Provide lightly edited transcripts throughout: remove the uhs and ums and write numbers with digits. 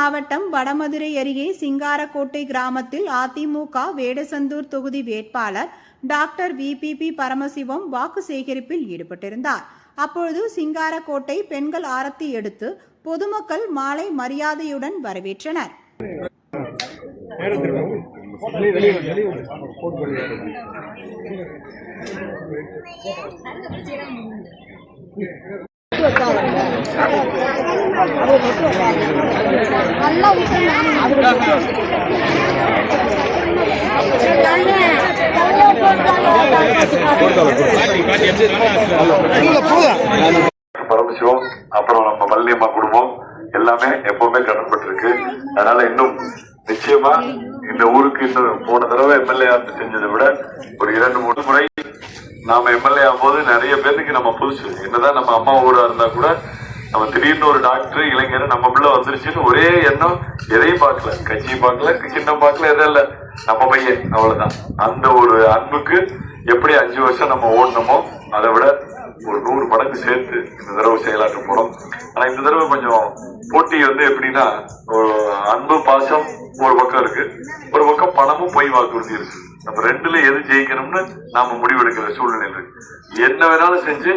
மாவட்டம் வடமதுரை அருகே சிங்காரக்கோட்டை கிராமத்தில் அதிமுக வேடசந்தூர் தொகுதி வேட்பாளர் டாக்டர் விபிபி பரமசிவம் வாக்கு சேகரிப்பில் ஈடுபட்டிருந்தார். அப்பொழுது சிங்காரக்கோட்டை பெண்கள் ஆரத்தி எடுத்து பொதுமக்கள் மாலை மரியாதையுடன் வரவேற்றனர். பரமசிவம் அப்புறம் நம்ம வள்ளியம்மா குடும்பம் எல்லாமே எப்பவுமே கடன்பட்டிருக்கு. அதனால இன்னும் நிச்சயமா இந்த ஊருக்கு இன்னும் போன தடவை எம்எல்ஏ செஞ்சதை விட ஒரு 2-3 முறை நாம எம்எல்ஏ ஆகும்போது நிறைய பேருக்கு நம்ம புதுசு. என்னதான் நம்ம அம்மா ஊரா இருந்தா கூட நம்ம திடீர்னு ஒரு டாக்டர் இளைஞர் நம்ம பிள்ளை வந்துருச்சுன்னு ஒரே எண்ணம், எதையும் பார்க்கல, கட்சியும் பார்க்கல, சின்னம் பார்க்கல, எதுவும் இல்ல, நம்ம பையன், அவ்வளவுதான். அந்த ஒரு அன்புக்கு எப்படி 5 வருஷம் நம்ம ஓடணுமோ அதை விட ஒரு 100 மடங்கு சேர்த்து இந்த தடவை செயலாற்ற போறோம். ஆனா இந்த தடவை கொஞ்சம் போட்டி எப்படின்னா, அன்பு பாசம் ஒரு பக்கம் இருக்கு, ஒரு பக்கம் பணமும் பொய் வாக்குறுதி இருக்கு. நம்ம ரெண்டுல எது ஜெயிக்கணும்னு நாம முடிவெடுக்கிற சூழ்நிலை இருக்கு. என்ன வேணாலும் செஞ்சு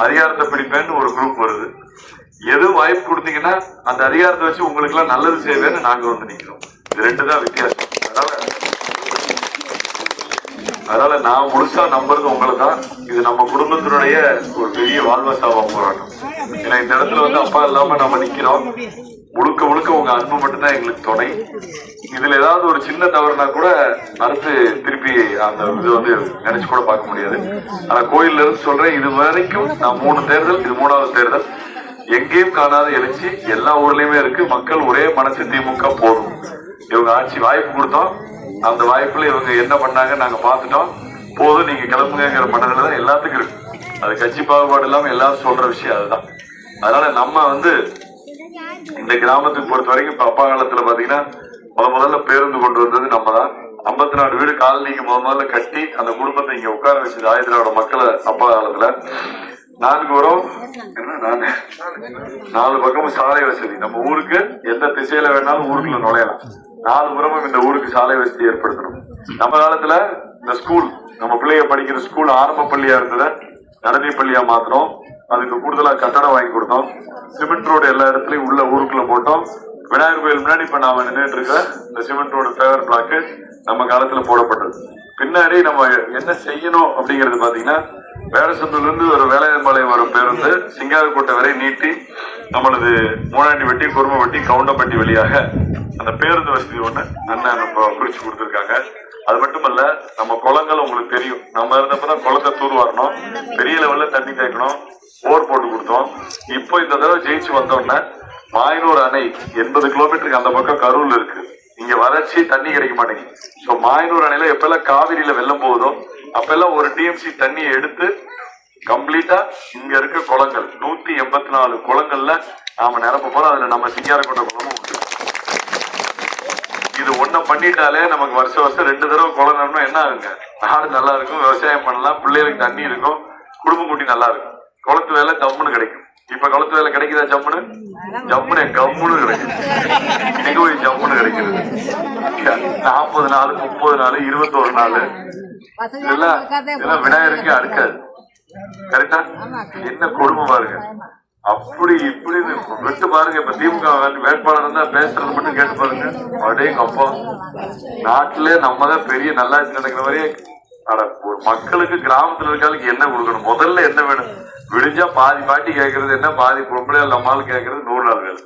அதிகாரத்தை பிடிப்பேன்னு ஒரு குரூப் வருது. எது வாய்ப்பு கொடுத்தீங்கன்னா அந்த அதிகாரத்தை வச்சு உங்களுக்கு எல்லாம் நல்லது செய்வேன்னு நாங்க நிக்கிறோம். இது 2 தான் வித்தியாசம். அதனால நான் முழுசா நம்புறது உங்களை தான். இது நம்ம குடும்பத்தினுடைய ஒரு பெரிய வாழ்வாசாவா போராட்டம். ஏன்னா இந்த இடத்துல அப்பா இல்லாம நம்ம நிக்கிறோம். முழுக்க முழுக்க உங்க அன்பு மட்டும்தான் எங்களுக்கு துணை. இதுல ஏதாவது ஒரு சின்ன தவறுனா கூட அடுத்து திருப்பி அந்த இது நினைச்சு கூட பார்க்க முடியாது. ஆனா கோயில்ல இருந்து சொல்றேன், இது வரைக்கும் நான் 3 தேர்தல், இது 3வது தேர்தல், எங்கேயும் காணாத எழுச்சி எல்லா ஊர்லயுமே இருக்கு. மக்கள் ஒரே மனசு, திமுக போதும். இவங்க ஆட்சி வாய்ப்பு கொடுத்தோம், அந்த வாய்ப்புல இவங்க என்ன பண்ணாங்க நாங்க பாத்துட்டோம், போதும் நீங்க கிளம்புங்கிற மனதில தான் எல்லாத்துக்கும் இருக்கு. அது கட்சி பாகுபாடு இல்லாம எல்லாரும் சொல்ற விஷயம் அதுதான். அதனால நம்ம இந்த கிராமத்துக்கு பொறுத்த வரைக்கும் இப்ப அப்பா காலத்துல பாத்தீங்கன்னா முதல்ல பேருந்து கொண்டு வந்தது நம்ம தான். 54 வீடு காலனிக்கு முதல்ல கட்டி அந்த குடும்பத்தை இங்க உட்கார வச்சது ஆயுதிராவிட மக்களை அப்பா காலத்துல. 4 வரும், 4 பக்கமும் சாலை வசதி. நம்ம ஊருக்கு எந்த திசையில வேணாலும் ஊருக்குள்ள நுழையலாம். 4 புறமும் இந்த ஊருக்கு சாலை வசதி ஏற்படுத்தணும். நம்ம காலத்துல இந்த ஸ்கூல், நம்ம பிள்ளைங்க படிக்கிற ஸ்கூல் ஆரம்ப பள்ளியா இருந்தத நடுநிலை பள்ளியா மாத்திரம். அதுக்கு கூடுதலா கட்டடம் வாங்கி கொடுத்தோம். சிமெண்ட் ரோடு எல்லா இடத்துலயும் உள்ள ஊருக்குள்ள போட்டோம். விநாயகர் கோயில் முன்னாடி இப்ப நாம நின்றுட்டு இருக்க இந்த சிமெண்ட் ரோடு ஃபேவர் பிளாக் நம்ம காலத்துல போடப்பட்டது. பின்னாடி நம்ம என்ன செய்யணும் அப்படிங்கறது பாத்தீங்கன்னா, வேடசந்தூர்ல இருந்து ஒரு வேலையம்பாளையம் வரும் பேருந்து சிங்காரக்கோட்டை வரை நீட்டி நம்மளது மூணாண்டிப்பட்டி, குருமப்பட்டி, கவுண்டப்பட்டி வழியாக அந்த பேருந்து வசதி அண்ணன் குறிச்சு கொடுத்திருக்காங்க. அது மட்டுமல்ல, நம்ம குளங்கள் உங்களுக்கு தெரியும், நம்ம இருந்தப்பதான் குளத்தை தூர்வாரணும், பெரிய லெவல்ல தண்ணி தேக்கணும், போர் போட்டு கொடுத்தோம். இப்போ இந்த தடவை ஜெயிச்சு வந்தோம்னா மாயனூர் அணை 80 கிலோமீட்டருக்கு அந்த பக்கம் கரூர்ல இருக்கு. இங்க வறட்சி, தண்ணி கிடைக்க மாட்டேங்குது. சோ மாயனூர் அணையில எப்பெல்லாம் காவிரியில வெள்ளம் போகுதோ அப்பெல்லாம் ஒரு டிஎம்சி தண்ணியை எடுத்து கம்ப்ளீட்டா இங்க இருக்க குளங்கள் 184 குளங்கள்ல நாம நிரப்ப போறோம். அதுல நம்ம சிங்காரக்கோட்டை குளமும் உண்டு. இது ஒண்ணு பண்ணிட்டாலே நமக்கு வருஷம் 2 தடவை குளம் நிரப்பணும். என்ன ஆகுங்க, நாடு நல்லா இருக்கும், விவசாயம் பண்ணலாம், பிள்ளைகளுக்கு தண்ணி இருக்கும், குடும்பம் குட்டி நல்லா இருக்கும், குளத்து வேலை ஜம்முன்னு கிடைக்கும். இப்ப குளத்து வேலை கிடைக்குதா? ஜம்முன்னு கம்முன்னு கிடைக்கும். இன்னைக்கு ஜம்முன்னு கிடைக்கிறது 40 நாள், 30 நாள், 21 நாள். இதெல்லாம் விநாயகருக்கு அடுக்காது. கரெக்டா? என்ன கொடுமை பாருங்க. அப்படி இப்படி விட்டு பாருங்க. இப்ப திமுக வேட்பாளர் தான் பேசுறது மட்டும் கேட்டு பாருங்க. அப்படியே அப்பா நாட்டுல நம்ம தான் பெரிய நல்லாட்சி நடக்கிற மாதிரியே. ஒரு மக்களுக்கு கிராமத்துல இருக்காளுக்கு என்ன கொடுக்கணும், முதல்ல என்ன வேணும்? விடிஞ்சா பாதி பாட்டி கேட்கறது என்ன, பாதி பொம்பளை நம்மால் கேட்கறது 100 நாள் வேலை.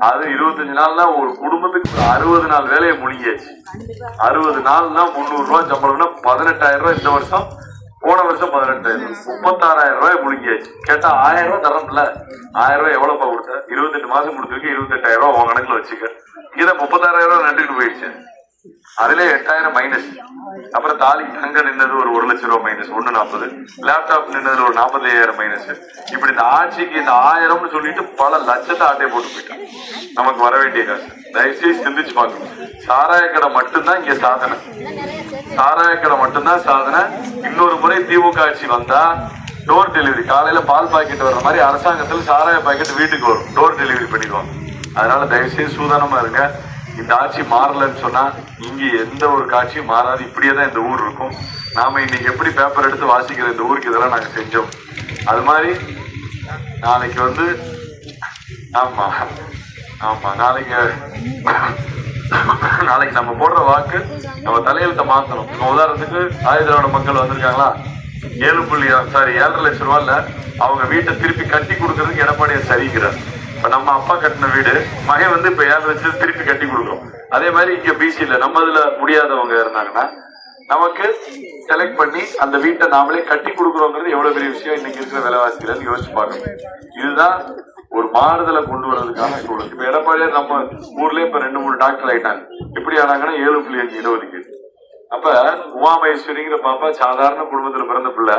அது 25 நாள்னா ஒரு குடும்பத்துக்கு 60 நாள் வேலையை முடிஞ்சாச்சு. 60 நாள்னா 300 ரூபாய் சம்பளம்னா 18,000 ரூபாய் இந்த வருஷம். போன வருஷம் 18,000, 36,000 ரூபாய் முடிஞ்சாச்சு. கேட்டா 1000 ரூபாய் தரம்ல. 1000 ரூபாய் எவ்வளவு கொடுத்த? 28 மாசம் கொடுத்துருக்கு. 28,000 ரூபாய் உன் கணக்குல வச்சுக்க. இதை 36,000 ரூபாய் நண்டுட்டு போயிடுச்சு. அதுல 8,000 மைனஸ். அப்புறம் தாலி தங்க நின்னது ஒரு 1 லட்சம் ரூபாய் மைனஸ், 140. லேப்டாப் நின்னதுல ஒரு 45,000 மைனஸ். இப்படி இந்த ஆட்சிக்கு இந்த 1000ம்னு சொல்லிட்டு பல லட்சத்தை ஆட்டையை போட்டு போயிட்டான். நமக்கு வர வேண்டிய காசு தயவுசெய்து சிந்திச்சு பார்க்கணும். சாராய கடை மட்டும்தான் இங்க சாதனை, சாராய கடை மட்டும்தான் சாதனை. இன்னொரு முறை திமுக ஆட்சி வந்தா டோர் டெலிவரி, காலையில பால் பாக்கெட் வர்ற மாதிரி அரசாங்கத்துல சாராய பாக்கெட் வீட்டுக்கு வரும், டோர் டெலிவரி பண்ணிடுவாங்க. அதனால தயவுசெய்து சூதானமா இருங்க. இந்த ஆட்சி மாறலன்னு சொன்னா இங்க எந்த ஒரு காட்சியும் மாறாது. இப்படியே தான் இந்த ஊர் இருக்கும். நாம இன்னைக்கு எப்படி பேப்பர் எடுத்து வாசிக்கிற இந்த ஊருக்கு இதெல்லாம் நாங்க செஞ்சோம். அது மாதிரி நாளைக்கு வந்து ஆமா ஆமா நாளைக்கு நம்ம போடுற வாக்கு நம்ம தலையெழுத்த மாத்தணும். உதாரணத்துக்கு ஆயுதிராவிட மக்கள் வந்திருக்காங்களா, 7.5 லட்சம் ரூபாய்ல அவங்க வீட்டை திருப்பி கட்டி கொடுக்கறதுக்கு எடப்பாடியார் சரிக்கிறார். இப்ப நம்ம அப்பா கட்டின வீடு மகன் வந்து இப்ப 7 லட்சம் திருப்பி கட்டி கொடுக்குறோம். அதே மாதிரி இங்க பிசில நம்ம இதுல முடியாதவங்க இருந்தாங்கன்னா நமக்கு செலக்ட் பண்ணி அந்த வீட்டை நாமளே கட்டி கொடுக்குறோங்கிறது எவ்வளவு பெரிய விஷயம் இன்னைக்கு இருக்கிற விலைவாசிகள் யோசிச்சு பார்க்கணும். இதுதான் ஒரு மாறுதலை கொண்டு வர்றதுக்கான சூழல். இப்ப எடப்பாடியார் நம்ம ஊர்லயே இப்ப 2-3 டாக்டர் ஆயிட்டாங்க. எப்படி ஆனாங்கன்னா 7.5 இடஒதுக்கீடு. அப்ப உமாமேஸ்வரிங்கிற பாப்பா சாதாரண குடும்பத்துல பிறந்த பிள்ளை.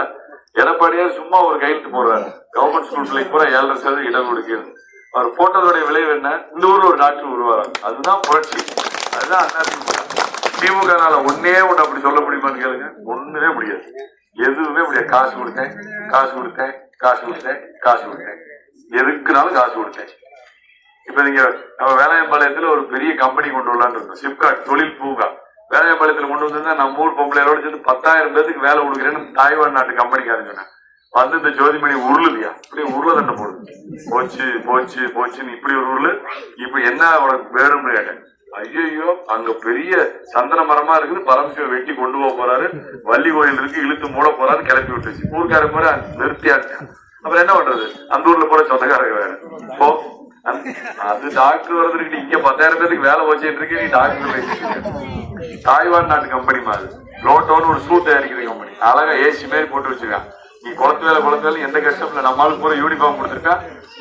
எடப்பாடியார் சும்மா ஒரு கையெழுத்து போடுறாரு, கவர்மெண்ட் ஸ்கூல் பிள்ளைக்கு பூரா 7.5% இடம் கொடுக்கிறது. அவர் போட்டதோடைய விளைவு என்ன, இந்த ஊர்ல ஒரு டாக்டர் உருவாராங்க. அதுதான் புரட்சி, அதுதான் அதிமுக. திமுகனால ஒன்னே ஒண்ணு அப்படி சொல்ல முடியுமான்னு கேளுங்க, ஒண்ணுமே முடியாது, எதுவுமே முடியாது. காசு கொடுத்தேன், காசு கொடுத்தேன், காசு கொடுத்தேன், காசு கொடுத்தேன், எதுக்குனாலும் காசு கொடுத்தேன். இப்ப நீங்க நம்ம வேலையம்பாளையத்துல ஒரு பெரிய கம்பெனி கொண்டு வரலான்னு இருக்கோம், சிப்காட் தொழில் பூங்கா. வேலையம்பாளையத்துல கொண்டு வந்திருந்தா நம்ம ஊர் பொம்பளையோட சேர்ந்து 10,000 பேருக்கு வேலை கொடுக்குறேன்னு தாய்வான் நாட்டு கம்பெனிக்காரங்க சொன்னேன். வந்து இந்த ஜோதிமணி உருளுதியா, இப்படி உருள தண்டை போடுது, போச்சு போச்சு போச்சுன்னு இப்படி ஒரு உருளு. இப்ப என்ன உனக்கு வேணும்னு கேட்டேன். ஐயோ அங்க பெரிய சந்தன மரமா இருக்குது, பரமசிவம் வெட்டி கொண்டு போக போறாரு, வள்ளி கோயில் இருக்கு இழுத்து மூட போறாரு, கிளப்பி விட்டுச்சு. ஊருக்காரங்க மாதிரி நிறுத்தியாச்சு. அப்புறம் என்ன பண்றது, அந்த ஊர்ல போற சொந்தக்காரங்க வேற போ. அது டாக்டர் வர்றதுக்கு இங்க 10,000 பேருக்கு வேலை வச்சுட்டு இருக்கு, நீ டாக்டர். தாய்வான் நாட்டு கம்பெனி மாதிரி லோட்டோன்னு ஒரு சூட் தயாரிக்கிற கம்பெனி, அழகா ஏசி மாரி போட்டு வச்சிருக்கான். நீ குளத்து வேலை எந்த கஷ்டத்துல நம்மளுக்கு பூரா யூனிஃபார்ம் கொடுத்துருக்கா.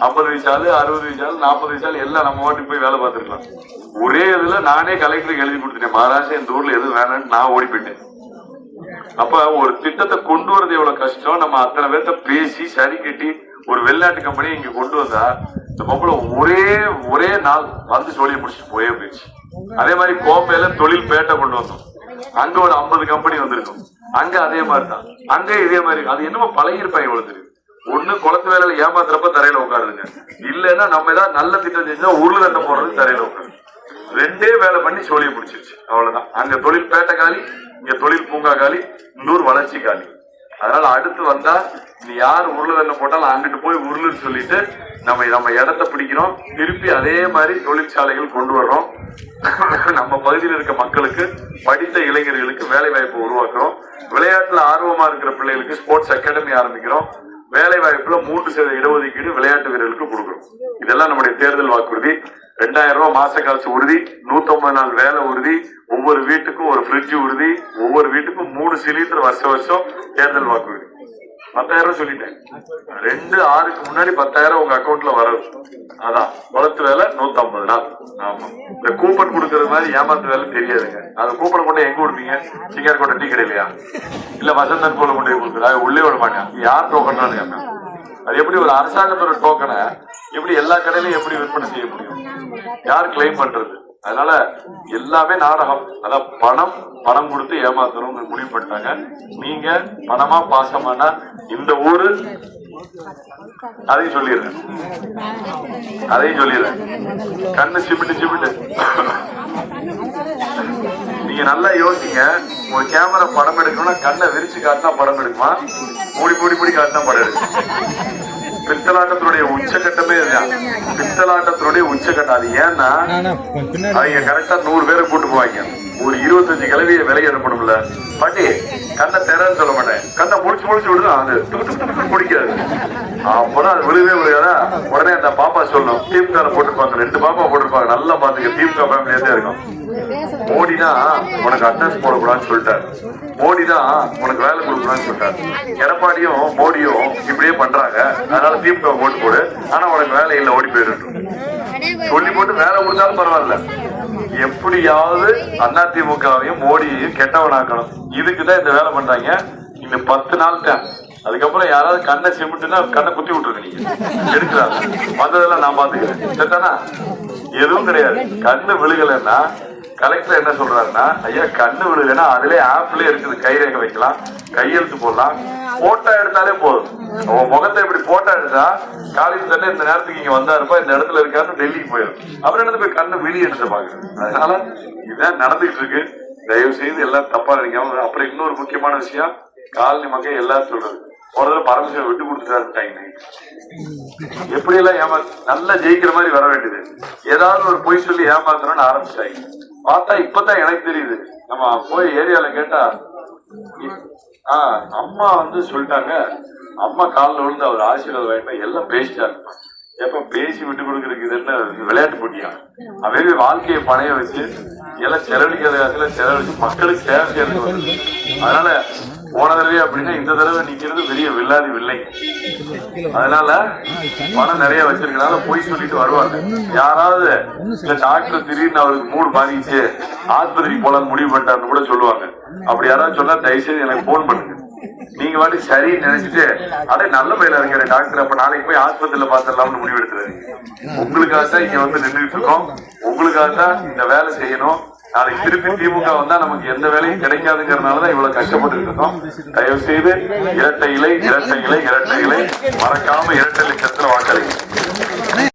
50 வயசாலு 60 வயசாலு 40 வயசாலு எல்லாம் நம்ம வாட்டுக்கு போய் வேலை பார்த்துருக்கலாம். ஒரே இதுல நானே கலெக்டருக்கு எழுதி கொடுத்துட்டேன், மகாராஷ்டிரா இந்த ஊர்ல எதுவும் வேணான்னு நான் ஓடி போயிட்டேன். அப்ப ஒரு திட்டத்தை கொண்டு வரது எவ்வளவு கஷ்டம். நம்ம அத்தனை பேர்த்த பேசி சரி கட்டி ஒரு வெளிநாட்டு கம்பெனி இங்க கொண்டு வந்தா இந்த பொம்பளை ஒரே நாள் வந்து சோழியை முடிச்சுட்டு போயே போயிடுச்சு. அதே மாதிரி கோப்பையில தொழில் பேட்டை கொண்டு வந்தோம், அங்க ஒரு 50 கம்பெனி வந்திருக்கும். அங்க அதே மாதிரிதான், அங்க இதே மாதிரி. அது என்னமோ பழகிருப்பாங்க இவ்வளவு தெரியும். ஒண்ணு குளத்து வேலையில ஏமாத்துறப்ப தரையில உட்காருங்க, இல்லன்னா நம்ம ஏதாவது நல்ல திட்டம் செஞ்சா உருளை தண்டை போடுறது தரையில உட்காரு. 2 வேலை பண்ணி சோழியை முடிச்சிருச்சு, அவ்வளவுதான். அங்க தொழில் பேட்டை காலி, இங்க தொழில் பூங்கா காலி, இந்த ஊர் வளர்ச்சி காலி. அதனால அடுத்து வந்தா நீ யார் உருளை தண்டை போட்டாலும் அங்கிட்டு போய் உருளுன்னு சொல்லிட்டு நம்ம இடத்த பிடிக்கிறோம். திருப்பி அதே மாதிரி தொழிற்சாலைகள் கொண்டு வர்றோம். நம்ம பகுதியில் இருக்க மக்களுக்கு, படித்த இளைஞர்களுக்கு வேலை வாய்ப்பு உருவாக்குறோம். விளையாட்டுல ஆர்வமா இருக்கிற பிள்ளைகளுக்கு ஸ்போர்ட்ஸ் அகாடமி ஆரம்பிக்கிறோம். வேலை வாய்ப்புல 3% இடஒதுக்கீடு விளையாட்டு வீரர்களுக்கு கொடுக்கிறோம். இதெல்லாம் நம்முடைய தேர்தல் வாக்குறுதி. 2000 ரூபாய் மாச காசு உறுதி, 150 நாள் வேலை உறுதி, ஒவ்வொரு வீட்டுக்கும் ஒரு ஃப்ரிட்ஜ் உறுதி, ஒவ்வொரு வீட்டுக்கும் 3 சிலிண்டர் வருஷம் தேர்தல் வாக்குறுதி. 10,000 சொல்லிட்டேன். 2/6க்கு முன்னாடி 10,000 உங்க அக்கௌண்ட்ல வரும். அதான் குளத்து வேலை 150 நாள். ஆமா, இந்த கூப்பன் கொடுக்கறது மாதிரி ஏமாத்து வேலை தெரியாதுங்க. அந்த கூப்பன் கொண்டு எங்க கொடுப்பீங்க? சிங்காரக்கோட்டை டீ கடையிலையா, இல்ல வசந்தன் போல கொண்டு போய் கொடுக்குறா, உள்ளே விட மாட்டேன். யார் டோக்கன்? அது எப்படி ஒரு அரசாங்கத்தோட டோக்கனை எப்படி எல்லா கடையிலும் எப்படி விற்பனை செய்ய முடியும்? யார் கிளைம் பண்றது? அதனால எல்லாமே நாடகம். அதான் பணம் கொடுத்து ஏமாத்தணும் முடிவு பண்ணிட்டாங்க. நீங்க பணமா பாசமானா இந்த ஊரு, அதையும் சொல்லிடுறேன் கண்ணு சிமிட்டு. நீங்க நல்லா யோசிங்க. ஒரு கேமரா படம் எடுக்கணும்னா கண்ணை விரிச்சு காட்டினா படம் எடுக்குமா, மூடி காட்டினா படம் எடுக்கும்? பித்தலாட்டத்தினுடைய உச்சகட்டமே இதுதான். பித்தலாட்டத்தினுடைய உச்சகட்டம். அது ஏன்னா அவங்க கரெக்டா 100 பேரை கூட்டு போவாங்க. ஒரு 25 கிளவிய விலையை அனுப்பணும்ல. பாட்டி கண்ணை திறன்னு சொல்ல மாட்டேன், கண்ணை முடிச்சு விடுதான், அது குடிக்காது. அப்பதான் அது விழுகாதா. உடனே அந்த பாப்பா சொல்லணும், திமுக போட்டிருப்பாங்க, 2 பாப்பா போட்டிருப்பாங்க, நல்லா பாத்துக்க, திமுக ஃபேமிலியா இருக்கும். மோடி தான் உனக்கு அட்டன்ஸ் போடக்கூடாதுன்னு சொல்லிட்டாரு, மோடி தான் உனக்கு வேலை கொடுக்கணும்னு சொல்லிட்டாரு. எடப்பாடியும் மோடியும் இப்படியே பண்றாங்க, அதனால திமுக ஓட்டு போடு, ஆனா உனக்கு வேலை இல்லை, ஓடி போயிடும் சொல்லி போட்டு வேலை கொடுத்தாலும் பரவாயில்ல. எப்படியாவது அதிமுகவையும் மோடியையும் கெட்டவனாக்கணும். இதுக்குதான் இந்த வேலை பண்றாங்க. இன்னும் 10 நாள் தான். அதுக்கப்புறம் யாராவது கண்ணை சிமிட்டுனா கண்ணை குத்தி விட்டுருக்க, நீங்க எடுக்கிறாங்க. வந்ததெல்லாம் நான் பாத்துக்கிறேன், சரிதானா? எதுவும் கிடையாது. கண்ணு விழுகலைன்னா கலெக்டர் என்ன சொல்றாருன்னா, ஐயா கண்ணு விழுதுன்னா அதுலயே ஆப்ல இருக்குது, கைரேகை வைக்கலாம், கையெழுத்து போடலாம், போட்டோ எடுத்தாலே போதும். உன் முகத்தை இப்படி போட்டோ எடுத்தா காலேஜ் தானே இந்த நேரத்துக்கு இங்க வந்தாருப்பா, இந்த இடத்துல இருக்காருன்னு டெல்லிக்கு போயிடும். அப்புறம் என்ன போய் கண்ணு விழி எடுத்து பாக்குறது. அதனால இதான் நடந்துட்டு இருக்கு. தயவு செய்து எல்லாம் தப்பா நினைக்காம. அப்புறம் இன்னொரு முக்கியமான விஷயம், காலனி மக்கள் எல்லாரும் சொல்றது, ஒரு பரமசிவம் விட்டு கொடுத்துட்டாரு. எப்படி எல்லாம் நல்லா ஜெயிக்கிற மாதிரி வர வேண்டியது, ஏதாவது ஒரு பொய் சொல்லி ஏமாத்தணும்னு ஆரம்பிச்சாங்க. பார்த்தா இப்பதான் எனக்கு தெரியுது. நம்ம போய் ஏரியால கேட்டா, அம்மா சொல்லிட்டாங்க, அம்மா காலில் விழுந்து அவர் ஆசீர்வாதம் வாங்கிட்டா எல்லாம் பேசிட்டாங்க. எப்ப பேசி விட்டு கொடுக்கறதுக்கு என்ன விளையாட்டு போட்டியா? அவே வாழ்க்கையை பணைய வச்சு எல்லாம் செலவழிக்கிறதுல செலவழிச்சு மக்களுக்கு சேவை செய்யறது. அதனால போன தடவை அப்படின்னா இந்த தடவை நிக்கிறது பெரிய வில்லாதி வில்லை. அதனால பணம் நிறைய வச்சிருக்கனால போய் சொல்லிட்டு வருவாங்க. யாராவது இல்ல டாக்டர் திடீர்னு அவருக்கு மூடு பாதிச்சு ஆஸ்பத்திரிக்கு போலான்னு முடிவு பண்ணிட்டாருன்னு கூட சொல்லுவாங்க. அப்படி யாராவது சொன்னா தயவுசெய்து எனக்கு போன் பண்ணுங்க. நீங்க வாட்டி சரின்னு நினைச்சிட்டு அடே நல்ல பயில இருக்கிற டாக்டர், அப்ப நாளைக்கு போய் ஆஸ்பத்திரியில பாத்திரலாம்னு முடிவு எடுத்துறாரு. உங்களுக்காகத்தான் இங்க நின்றுட்டு இருக்கோம், உங்களுக்காகத்தான் இந்த வேலை செய்யணும். நாளைக்கு திருப்பி திமுக வந்தா நமக்கு எந்த வேலையும் கிடைக்காதுங்கிறதுனாலதான் இவ்வளவு கஷ்டப்பட்டு இருக்கோம். தயவு செய்து இரட்டை இலை இரட்டை இலை இரட்டை இலை மறக்காம இரட்டை லட்சத்துல வாக்களிங்க.